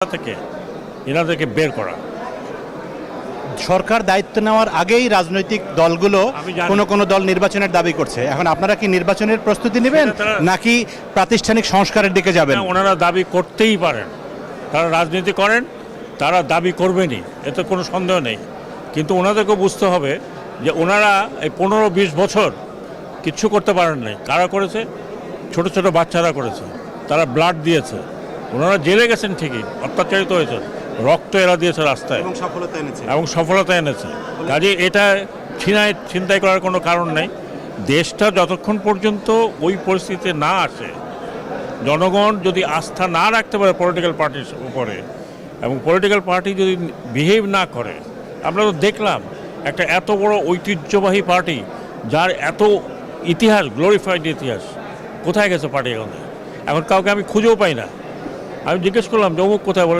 থেকে এনাদেরকে বের করা। সরকার দায়িত্ব নেওয়ার আগেই রাজনৈতিক দলগুলো আমি জানি। কোনো দল নির্বাচনের দাবি করছে। এখন আপনারা কি নির্বাচনের প্রস্তুতি নেবেন সেটা তারা- নাকি প্রাতিষ্ঠানিক সংস্কারের দিকে যাবেন? না, ওনারা দাবি করতেই পারেন, তারা রাজনীতি করেন, তারা দাবি করবেনই, এতে কোনো সন্দেহ নেই। কিন্তু ওনাদেরকে বুঝতে হবে যে ওনারা এই 15-20 বছর কিচ্ছু করতে পারেন নাই। কারা করেছে? ছোট ছোট বাচ্চারা করেছে, তারা ব্লাড দিয়েছে। ওনারা জেলে গেছেন ঠিকই, অত্যাচারিত হয়েছে, রক্ত এরা দিয়েছে রাস্তায় এবং সফলতা এনেছে। এবং সফলতা এনেছে। কাজে এটা ছিনতাই করার কোনো কারণ নেই। দেশটা যতক্ষণ পর্যন্ত ওই পরিস্থিতিতে না আসে, জনগণ যদি আস্থা না রাখতে পারে পলিটিক্যাল পার্টির উপরে, এবং পলিটিক্যাল পার্টি যদি বিহেভ না করে, আমরা তো দেখলাম একটা এত বড় ঐতিহ্যবাহী পার্টি যার এত ইতিহাস, গ্লোরিফাইড ইতিহাস, কোথায় গেছে পার্টি এখন? এখন কাউকে আমি খুঁজেও পাই না। আমি জিজ্ঞেস করলাম যে অমুক কোথায়, বলে